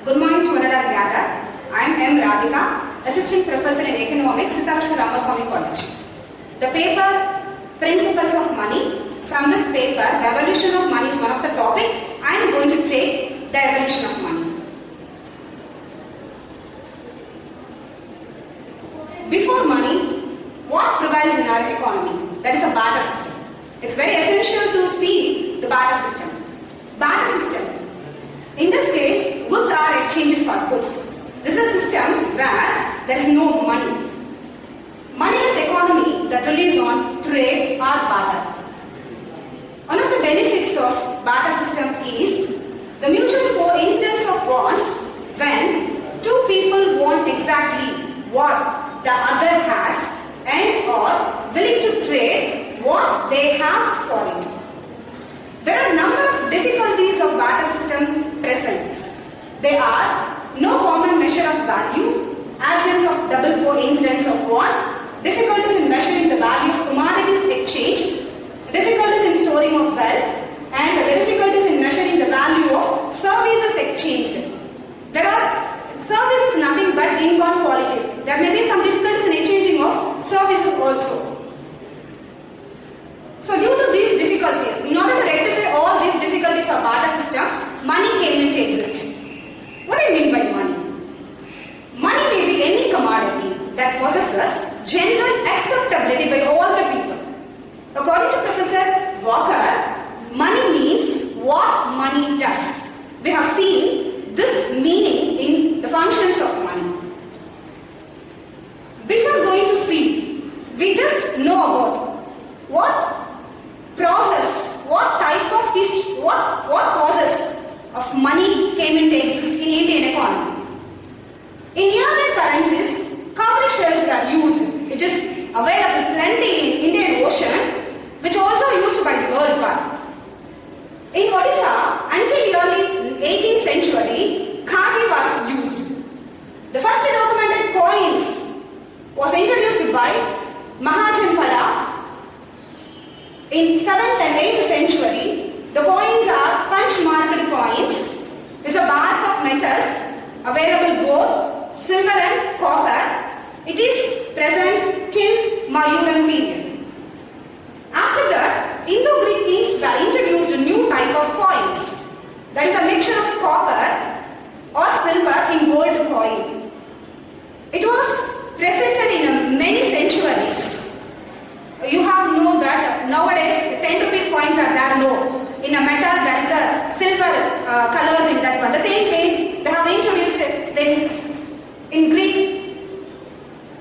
Good morning to all that gathered. I am M. Radhika, Assistant Professor in Economics, Sitharashtra Ramaswamy College. The paper Principles of Money. From this paper, the evolution of money is one of the topic. I am going to take the evolution of money. Before money, what prevails in our economy? That is a barter system. It's very essential to see the barter system. Barter system. In this case, goods are exchanged for goods. This is a system where there is no money. Money is economy that relies on trade or barter. One of the benefits of barter system is the mutual coincidence of bonds when two people want exactly what the other has and are willing to trade what they have for it. There are a number of difficulties of barter system present. They are no common measure of value, absence of double coincidence of one, difficulties in measuring the value of commodities exchanged, difficulties in storing of wealth, and the difficulties in measuring the value of services exchanged. There are services nothing but inbound qualities. There may be some difficulties in exchanging of services also. So due to these difficulties, in order to rectify all these difficulties of barter system, money came into existence. What do I mean by money? Money may be any commodity that possesses general acceptability by all the people. According to Professor Walker, money means what money does. We have seen this meaning in the functions of money. Before going to see, we just know about what process, what type of what process of money came into existence in Indian economy. In earlier currencies, cowrie shells are used, which is available plenty in Indian Ocean, which also used by the world war. In Odisha, until early 18th century, khadi was used. The first documented coins was introduced by Mahajanpada. In 7th and 8th century, the coins are punch-marked coins. These are bars of metals available both silver and copper. It is present till Mayuran period. After that, Indo-Greek kings were introduced a new type of coins. That is a mixture of copper or silver in gold coin. It was presented in many centuries. You have known that nowadays 10 rupees coins are there low. In a metal there is a silver colors in that one. The same way they have introduced things in Greek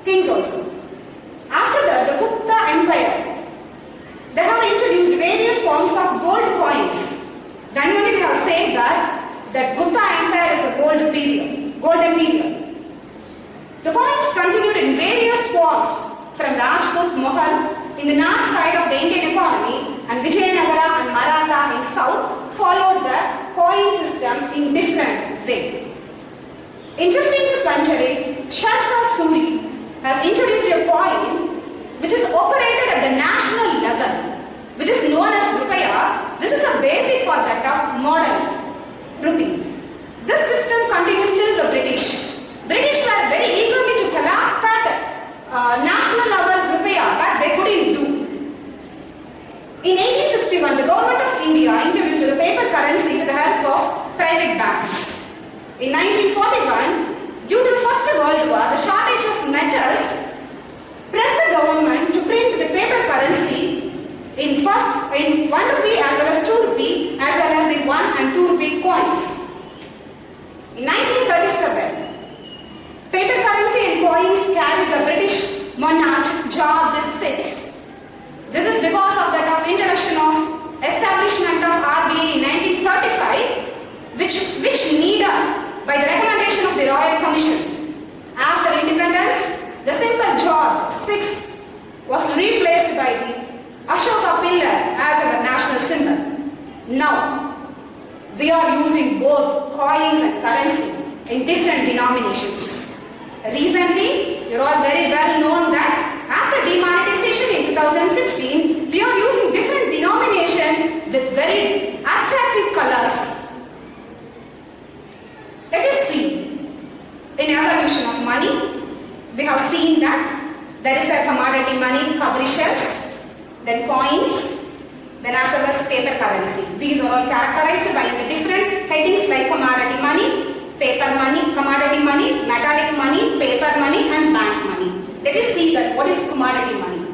kings also. After that, the Gupta Empire, they have introduced various forms of gold coins. Then only we have said that Gupta Empire is a golden period. The coins continued in various forms from Rajput, Mughal in the north side of the Indian economy, and Vijayanagara and Maratha in south followed the coin system in different way. In 15th century, Shah Suri has introduced a coin which is operated at the national level, which is known as Rupaya. This is a basic for that of modern rupee. This system continues till the British. British were very eagerly to collapse that national level Rupaya, but they couldn't do. In 1861, the government of India introduced the paper currency with the help of private banks. In 1941, due to the First World War, the shortage of metals pressed the government to print the paper currency in 1 rupee as well as 2 rupee as well as the 1 and 2 rupee coins. In 1937, paper currency and coins carried the British monarch George VI. This is because of that of introduction of establishment of RBI in 1935, which needed by the recommendation of the Royal Commission. After independence, the symbol George VI was replaced by the Ashoka pillar as our national symbol. Now, we are using both coins and currency in different denominations. Recently, you are all very well known that after demonetization in 2016, we are using different denomination with very attractive colors. Let us see in evolution of money, we have seen that there is a commodity money, cowrie shells, then coins, then afterwards paper currency. These are all characterized by the different headings like commodity money, paper money, commodity money, metallic money, paper money and bank money. Let us see that what is commodity money.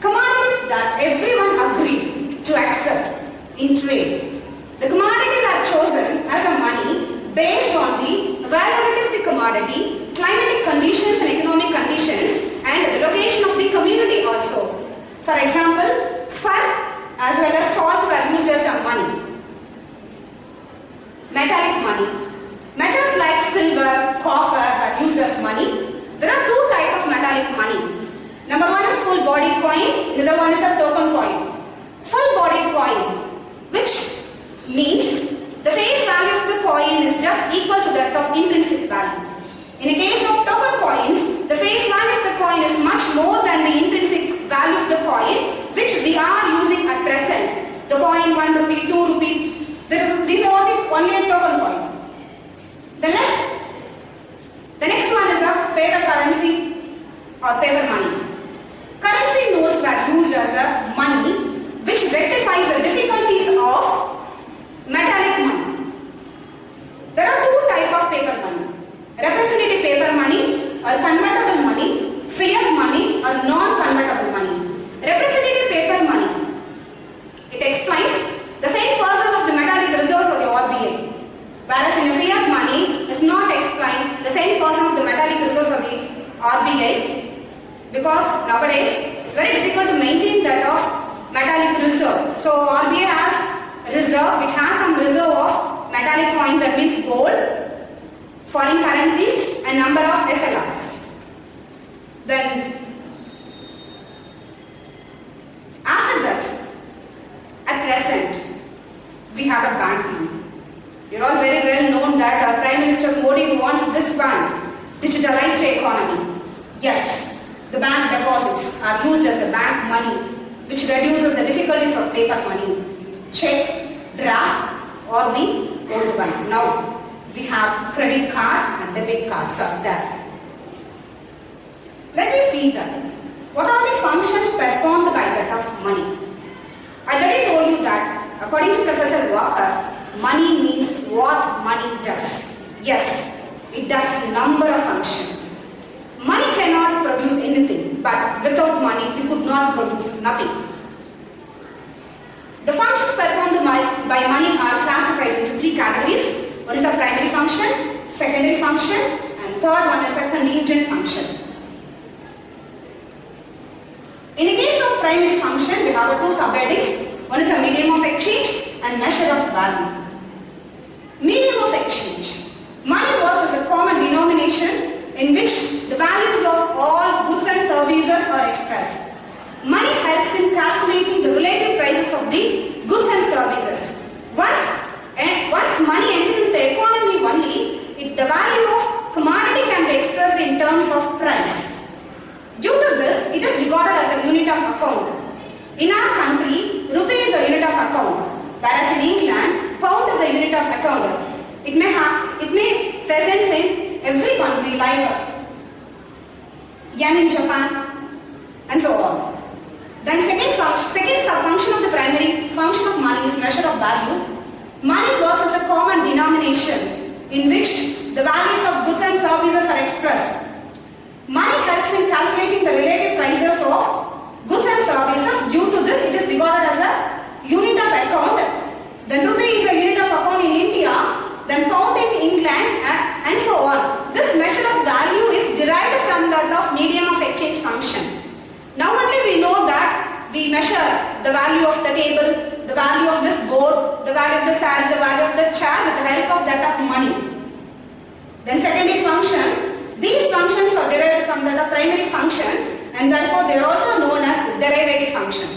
Commodities that everyone agreed to accept in trade. The commodity were chosen as a money based on the availability of the commodity, climatic conditions and economic conditions, and the location of the community also. For example, fur as well as salt were used as a money. Metallic money. Metals like silver, copper are used as money. There are two types of metallic money. Number one is full-bodied coin, the other one is a token coin. Full-bodied coin, which means the face value of the coin is just equal to that of intrinsic value. In the case of token coins, the face value of the coin is much more than the intrinsic value of the coin, which we are using at present. The coin 1 rupee, 2 rupee, these are only a token coin. The next one is a paper currency or paper money. Currency notes were used as a money which rectifies the difficulties of metallic money. There are two types of paper money. Representative paper money or convertible money, fiat money or non-convertible money. Representative paper money, it explains the same percent of the metallic reserves of the RBI. Whereas in a fiat money, is not explained the same percent of the metallic reserves of the RBI, because nowadays it's very difficult to maintain that of metallic reserve. So RBI has reserve, it has some reserve of metallic coins, that means gold, foreign currencies and number of SLRs. Then after that, at present, we have a bank money. You're all very well known that our Prime Minister Modi wants this one, digitalized economy. Yes, the bank deposits are used as a bank money, which reduces the difficulties of paper money, check, draft or the old one. Now we have credit card and debit cards are there. Let me see that. What are the functions performed by that of money? I already told you that according to Professor Walker, money means what money does. Yes, it does a number of functions. Money cannot produce anything, but without money we could not produce nothing. The functions performed by money are classified into three categories. One is a primary function, secondary function, and third one is a contingent function. In the case of primary function, we have two subheadings. One is a medium of exchange and measure of value. Medium of exchange. Money works as a common denomination in which the values of all goods and services are expressed. Money helps in calculating the relative prices of the goods and services. Once money enters into the economy only, the value of commodity can be expressed in terms of price. Due to this, it is regarded as a unit of account. In our country, rupee is a unit of account, whereas in England, pound is a unit of account. It may present in every country like yen in Japan and so on. Then second sub-function of the primary function of money is measure of value. Money works as a common denomination in which the values of goods and services are expressed. Money helps in calculating the relative prices of goods and services. Due to this, it is regarded as a unit of account. Then rupee is a unit of account in India, then pound in England, and so on. This measure of value is derived from that of medium of exchange function. Now only we know that we measure the value of the table, the value of this board, the value of the sand, the value of the chair with the help of that of money. Then secondary function. These functions are derived from the primary function and therefore they are also known as derivative function.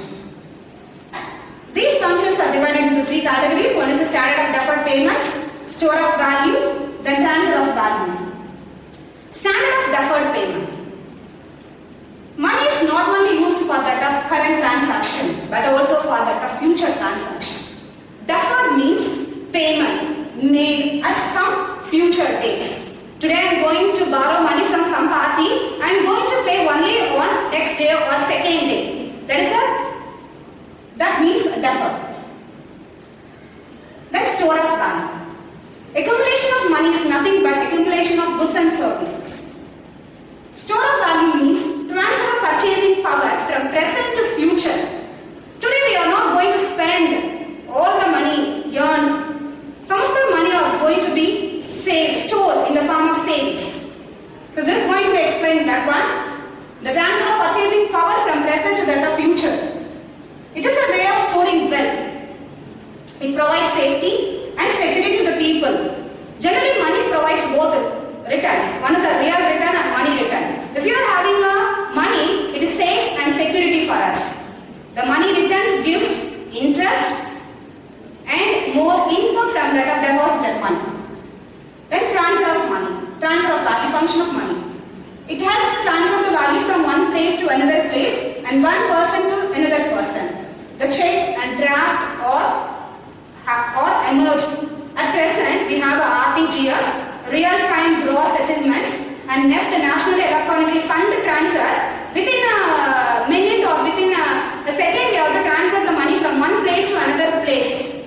These functions are divided into three categories. One is the standard of deferred payments, store of value, then transfer of value. Standard of deferred payment. Money is not only used for that of current transaction but also for that of future transaction. Deferred means payment made at some future dates. Today I am going to borrow money from some party. I am going to pay only on next day or second day. That means defer. Then store of value. Accumulation of money is nothing but accumulation of goods and services. Store of value means transfer of purchasing power from present to future. Today we are not going to spend all the money earned. Some of the money is going to be saved, stored in the form of savings. So this is going to be explained that one. The transfer of purchasing power from present to that of future. It is a way of storing wealth. It provides safety and security to the people. Generally money provides both returns. One is a real return and money return. If you are having a money, it is safe and security for us. The money returns gives interest and more income from that of deposited money. Then transfer of money. Transfer of value, function of money. It helps to transfer the value from one place to another place and one person to another person. The check and draft or emerged. At present, we have RTGS, real-time gross settlements, and NEFT, National Electronically Fund Transfer. Within a minute or within a second, we have to transfer the money from one place to another place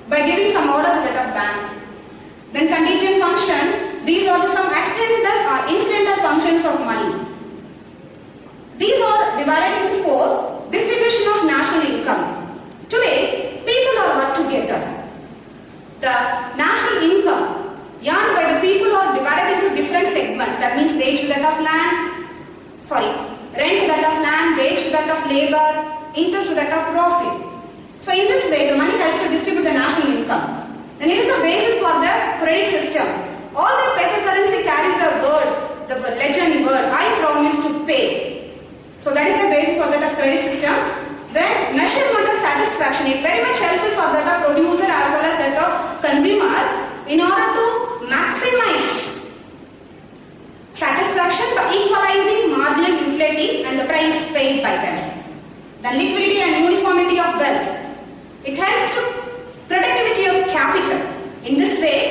by giving some order to that of bank. Then contingent function. These are some accidental or incidental functions of money. These are divided into four. Distribution of national income. Today, people are work together. The national income earned by the people are divided into different segments. That means wage to that of land, rent to that of land, wage to that of labor, interest to that of profit. So in this way, the money helps to distribute the national income. Then it is the basis for the credit system. All the paper currency carries the word, the legend word, I promise to pay. So that is the basis for that of credit system. Then measurement of satisfaction is very much helpful for that of producer as well as that of consumer in order to maximize satisfaction by equalizing marginal utility and the price paid by them. Then liquidity and uniformity of wealth. It helps to productivity of capital. In this way,